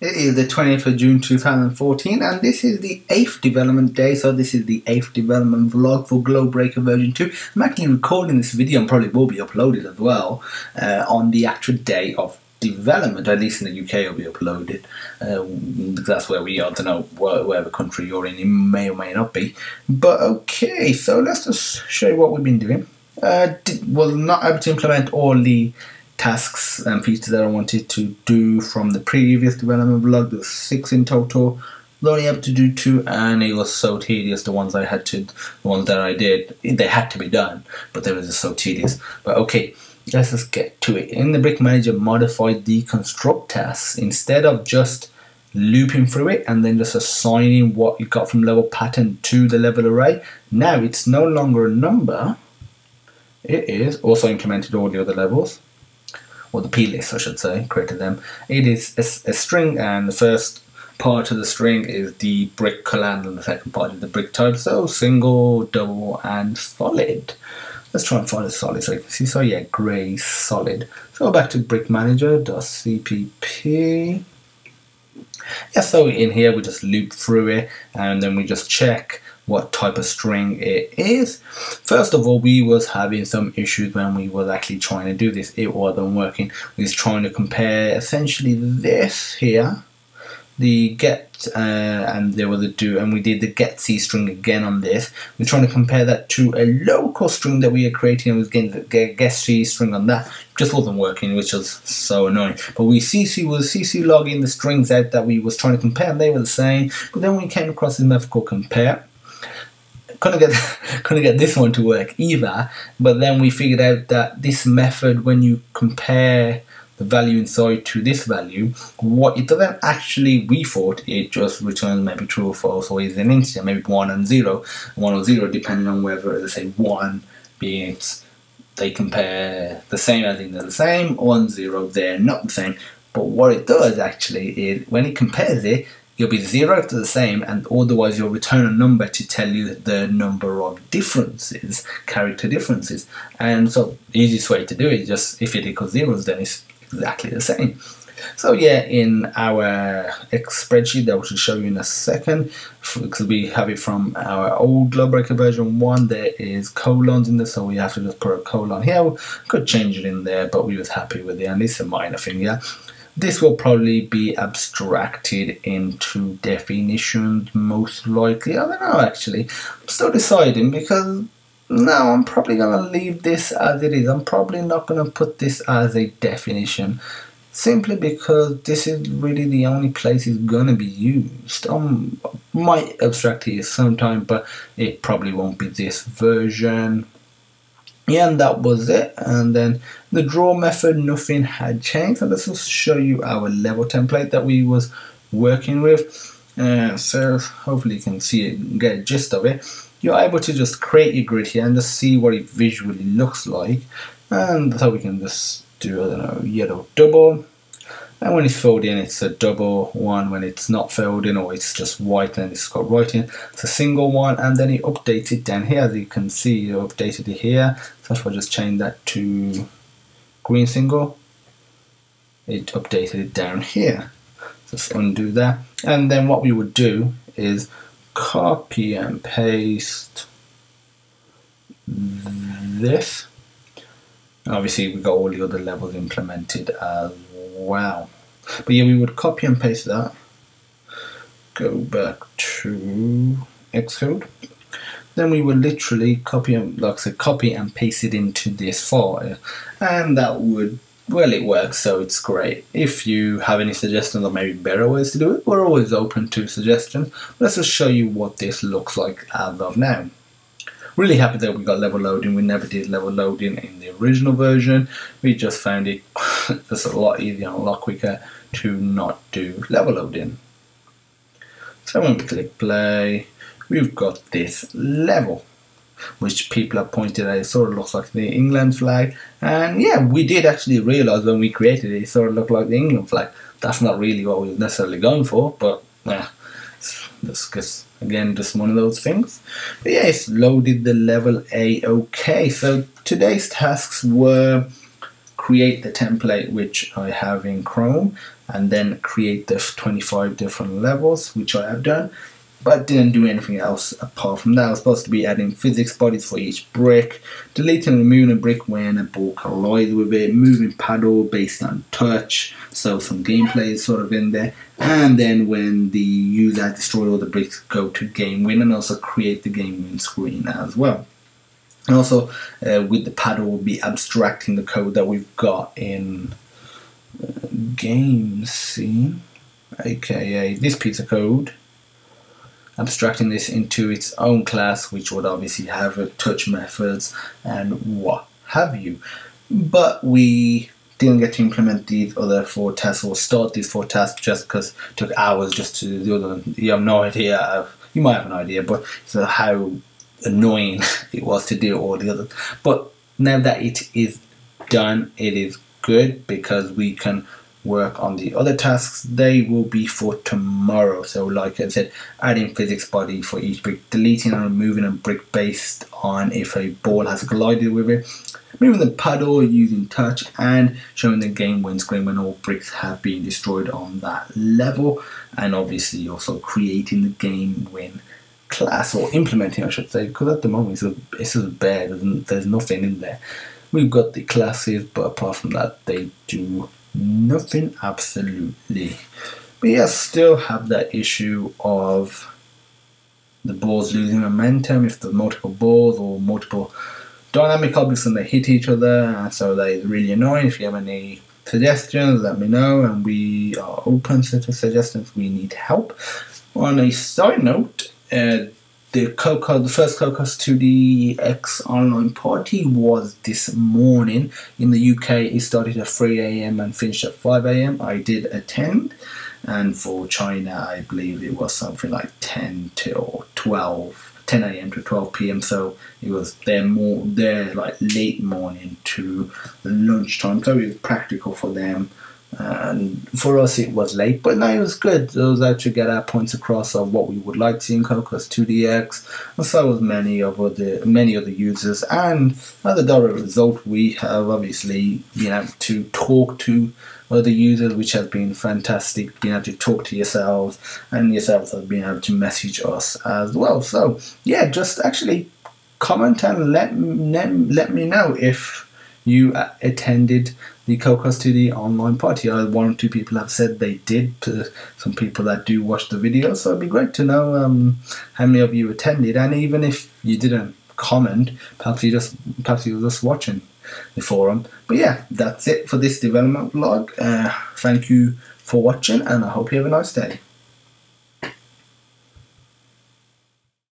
It is the 20th of June 2014 and this is the 8th development day, so this is the 8th development vlog for Globebreaker version 2. I'm actually recording this video and probably will be uploaded as well on the actual day of development, at least in the UK it'll be uploaded. That's where we are. I don't know whatever country you're in, it may or may not be. But okay, so let's just show you what we've been doing. Was not able to implement all the tasks and features that I wanted to do from the previous development vlog. There was 6 in total. I was only able to do 2 and it was so tedious. The ones that I did, they had to be done, but they were just so tedious. But okay, let's just get to it. In the Brick Manager, modified the construct tasks. Instead of just looping through it and then just assigning what you got from level pattern to the level array, now it's no longer a number. It is also implemented all the other levels, or the plist I should say, created them. It is a string, and the first part of the string is the brick command and the second part is the brick type. So single, double and solid. Let's try and find a solid so you can see. So yeah, grey solid. So back to Brick Manager.cpp. Yeah, so in here we just loop through it and then we just check what type of string it is. First of all, we was having some issues when we was actually trying to do this. It wasn't working. We was trying to compare essentially this here, the get and there was a do, and we did the get C string again on this. We're trying to compare that to a local string that we are creating, and we was getting the get C string on that. Just wasn't working, which was so annoying. But we CC logging the strings out that we was trying to compare, and they were the same. But then we came across this method called compare. Couldn't get this one to work either, but then we figured out that this method, when you compare the value inside to this value, what it doesn't actually, we thought it just returns maybe true or false, or is an integer, maybe 1 and 0, 1 or 0, depending on whether, let's say 1 being they compare the same as in they're the same, 1, 0, they're not the same. But what it does actually is when it compares it, you'll be 0 if they're the same, and otherwise you'll return a number to tell you the number of differences, character differences. And so the easiest way to do it is just, if it equals zeros, then it's exactly the same. So yeah, in our spreadsheet that we should show you in a second, because we have it from our old Globebreaker version 1, there is colons in there, so we have to just put a colon here. We could change it in there, but we was happy with it, and it's a minor thing, yeah. This will probably be abstracted into definitions, most likely. I don't know, actually. I'm still deciding, because now I'm probably going to leave this as it is. I'm probably not going to put this as a definition, simply because this is really the only place it's going to be used. I might abstract it sometime, but it probably won't be this version. Yeah, and that was it. And then the draw method, nothing had changed. So let's just show you our level template that we was working with. So hopefully you can see it and get a gist of it. You're able to just create your grid here and just see what it visually looks like. And so we can just do, I don't know, yellow double. And when it's filled in, it's a double one. When it's not filled in, or it's just white and it's got writing, it's a single one. And then it updates it down here. As you can see, you updated it here. So if I just change that to green single, it updated it down here. Just undo that. And then what we would do is copy and paste this. Obviously, we got all the other levels implemented as well. But yeah, we would copy and paste that. Go back to Xcode. Then we would literally copy and, like I said, copy and paste it into this file, and that would, well, it works, so it's great. If you have any suggestions or maybe better ways to do it, we're always open to suggestions. Let's just show you what this looks like as of now. Really happy that we got level loading. We never did level loading in the original version. We just found it just a lot easier and a lot quicker to not do level loading. So when we click play, we've got this level, which people have pointed out, it sort of looks like the England flag. And yeah, we did actually realize when we created it, it sort of looked like the England flag. That's not really what we were necessarily going for, but yeah, just again, just one of those things. But yeah, it's loaded the level A-OK. So today's tasks were create the template which I have in Chrome, and then create the 25 different levels, which I have done, but didn't do anything else apart from that. I was supposed to be adding physics bodies for each brick, deleting and removing a brick when a ball collides with it, moving paddle based on touch, so some gameplay is sort of in there, and then when the user has destroyed all the bricks, go to game win, and also create the game win screen as well. And also with the paddle, we'll be abstracting the code that we've got in game scene, aka this piece of code, abstracting this into its own class, which would obviously have touch methods and what have you. But we didn't get to implement these other 4 tasks, or start these 4 tasks, just because it took hours just to do them. You have no idea, you might have an idea, but so how annoying it was to do all the others. But now that it is done, it is good, because we can work on the other tasks. They will be for tomorrow. So like I said, adding physics body for each brick, deleting and removing a brick based on if a ball has collided with it, moving the paddle using touch, and showing the game win screen when all bricks have been destroyed on that level, and obviously also creating the game win class, or implementing I should say, because at the moment it's just bare, there's nothing in there. We've got the classes, but apart from that they do nothing absolutely. But yeah, still have that issue of the balls losing momentum if there's multiple balls or multiple dynamic objects and they hit each other, so that is really annoying. If you have any suggestions, let me know, and we are open to suggestions. We need help. On a side note, the first Cocos 2DX online party was this morning. In the UK, it started at 3 AM and finished at 5 AM. I did attend, and for China, I believe it was something like 10 AM to 12 PM. So it was their like late morning to lunchtime. So it was practical for them. And for us it was late, but no, it was good. It was out to get our points across of what we would like to see in Cocos 2DX, and so was many other users. And as a direct result, we have obviously been able to talk to other users, which has been fantastic. Being able to talk to yourselves, and yourselves have been able to message us as well. So yeah, just actually comment and let me know if you attended the Cocos 2D online party. 1 or 2 people have said they did, some people that do watch the video, so it'd be great to know how many of you attended. And even if you didn't comment, perhaps you were just watching the forum. But yeah, that's it for this development vlog. Thank you for watching, and I hope you have a nice day.